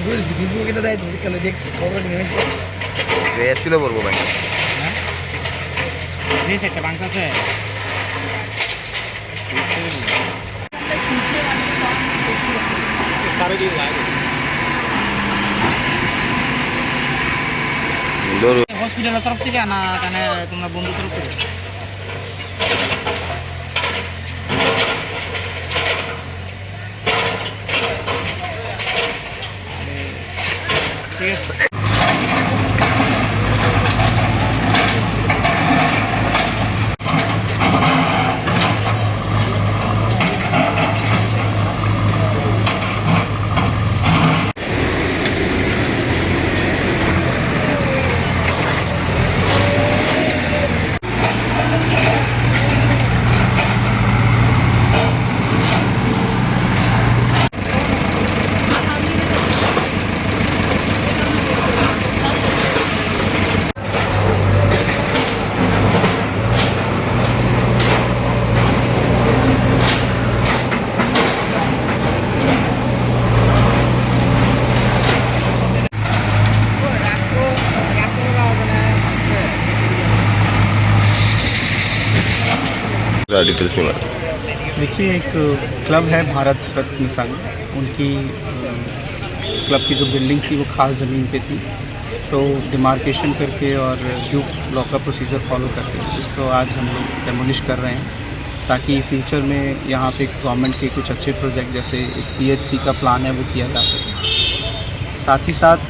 ফেসবুকে তো দেয়, কালে দেখছি খবর নেমেছে ছিল বলবো ভাই একটা বাংক আছে হসপিটালের তরফ থেকে না তাহলে তোমরা বন্ধু তরফ থেকে ঠিক আছে डिटेल्स में देखिए, एक क्लब है भारत रत्न संघ, उनकी क्लब की जो बिल्डिंग थी वो खास ज़मीन पे थी, तो डिमार्केशन करके और ड्यू लॉ का प्रोसीजर फॉलो करके इसको आज हम लोग डेमोलिश कर रहे हैं, ताकि फ्यूचर में यहाँ पे गवर्नमेंट के कुछ अच्छे प्रोजेक्ट जैसे एक PHC का प्लान है वो किया जा सके। साथ ही साथ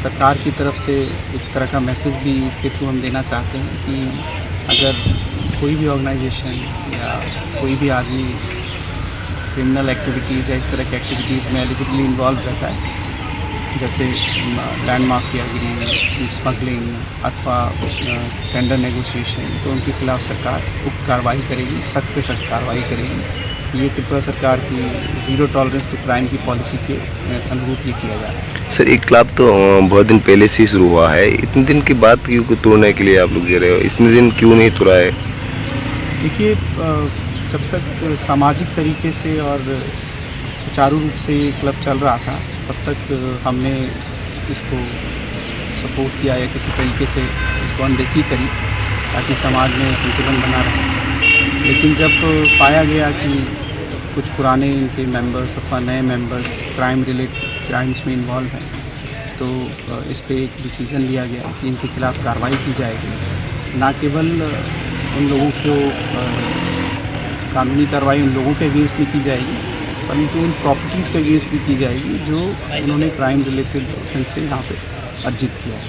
सरकार की तरफ से एक तरह का मैसेज भी इसके थ्रू हम देना चाहते हैं कि अगर कोई भी ऑर्गेनाइजेशन या कोई भी आदमी क्रिमिनल एक्टिविटीज़ या इस तरह की एक्टिविटीज़ में एलिजिबली इन्वॉल्व रहता है, जैसे लैंड माफियागिरी, स्मगलिंग अथवा टेंडर नेगोशिएशन, तो उनके खिलाफ़ सरकार उक्त कार्रवाई करेगी, सख्त से सख्त कार्रवाई करेगी। ये त्रिपुरा सरकार की ज़ीरो टॉलरेंस टू क्राइम की पॉलिसी के अनुरूप ये किया जा रहा है। सर, एक क्लब तो बहुत दिन पहले से शुरू हुआ है, इतने दिन के बाद क्यों तोड़ने के लिए आप लोग दे रहे हो? इतने दिन क्यों नहीं तोड़ा है? देखिए, जब तक सामाजिक तरीके से और सुचारू रूप से ये क्लब चल रहा था, तब तक हमने इसको सपोर्ट किया या किसी तरीके से इसको अनदेखी करी ताकि समाज में संतुलन बना रहे। लेकिन जब पाया गया कि कुछ पुराने इनके मेंबर्स अथवा नए मेंबर्स क्राइम रिलेटेड क्राइम्स में इन्वॉल्व हैं, तो इस पे एक डिसीज़न लिया गया कि इनके खिलाफ़ कार्रवाई की जाएगी। ना केवल उन लोगों को कानूनी कार्रवाई उन लोगों के अगेंस्ट नहीं की जाएगी, परंतु उन प्रॉपर्टीज़ के अगेंस्ट भी की जाएगी जो उन्होंने क्राइम रिलेटेड ऑफेंस से यहाँ पे अर्जित किया है।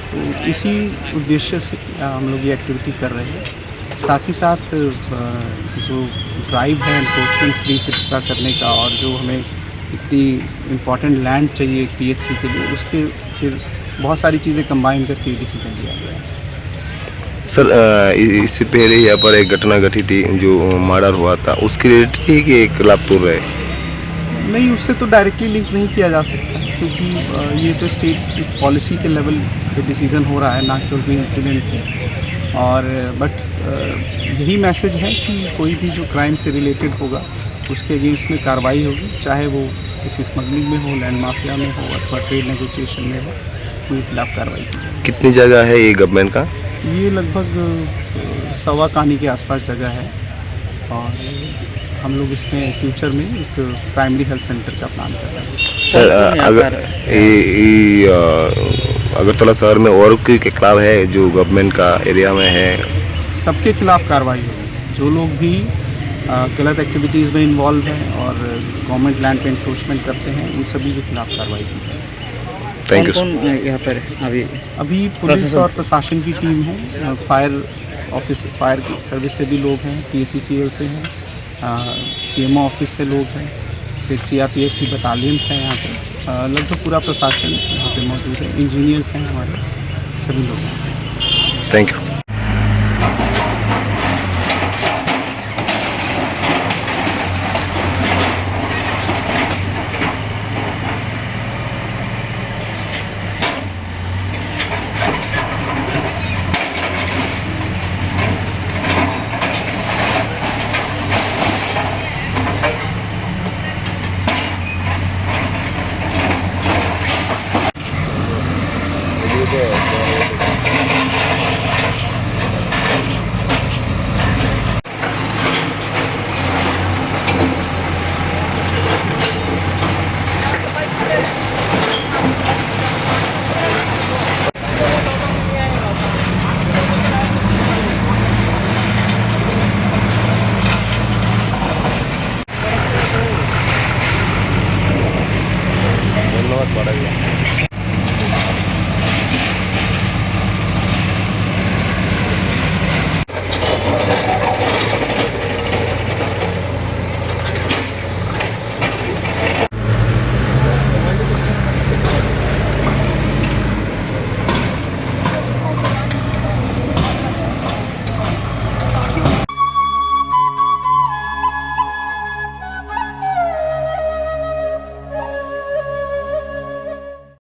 तो इसी उद्देश्य से हम लोग ये एक्टिविटी कर रहे हैं। साथ ही साथ जो ड्राइव है एनक्रोचमेंट फ्री त्रिपुरा करने का, और जो हमें इतनी इम्पॉर्टेंट लैंड चाहिए PHC के लिए, उसके फिर बहुत सारी चीज़ें कंबाइन करके डिसीजन लिया गया है। सर, इससे पहले यहाँ पर एक घटना घटी थी जो मर्डर हुआ था, उसके रिलेटेड ही कि एक क्लब तोड़ रहे? नहीं, उससे तो डायरेक्टली लिंक नहीं किया जा सकता, क्योंकि ये तो स्टेट पॉलिसी के लेवल पे डिसीज़न हो रहा है, ना केवल कोई इंसिडेंट। और बट यही मैसेज है कि कोई भी जो क्राइम से रिलेटेड होगा उसके अगेंस्ट में कार्रवाई होगी, चाहे वो किसी स्मगलिंग में हो, लैंड माफिया में हो अथवा ट्रेड नेगोशिएशन में हो, उनके खिलाफ कार्रवाई की जाएगी। कितनी जगह है ये गवर्नमेंट का? ये लगभग 1.25 कानी के आसपास जगह है, और हम लोग इसमें फ्यूचर में एक प्राइमरी हेल्थ सेंटर का प्लान कर रहे हैं। सर, अगरतला शहर में और कोई क्लब है जो गवर्नमेंट का एरिया में है? सबके खिलाफ कार्रवाई होगी। जो लोग भी गलत एक्टिविटीज़ में इन्वॉल्व हैं और गवर्नमेंट लैंड पे इंक्रोचमेंट करते हैं, उन सभी के खिलाफ कार्रवाई की जाएगी। Thank you. कौन यहाँ पर अभी पुलिस और प्रशासन की टीम है, फायर ऑफिस, फायर सर्विस से भी लोग हैं, TSCCL से हैं, CMO ऑफिस से लोग हैं, फिर CRPF की बटालियंस हैं यहाँ पे, लगभग पूरा प्रशासन यहाँ पे मौजूद है, इंजीनियर्स हैं हमारे, सभी लोग हैं। Thank you.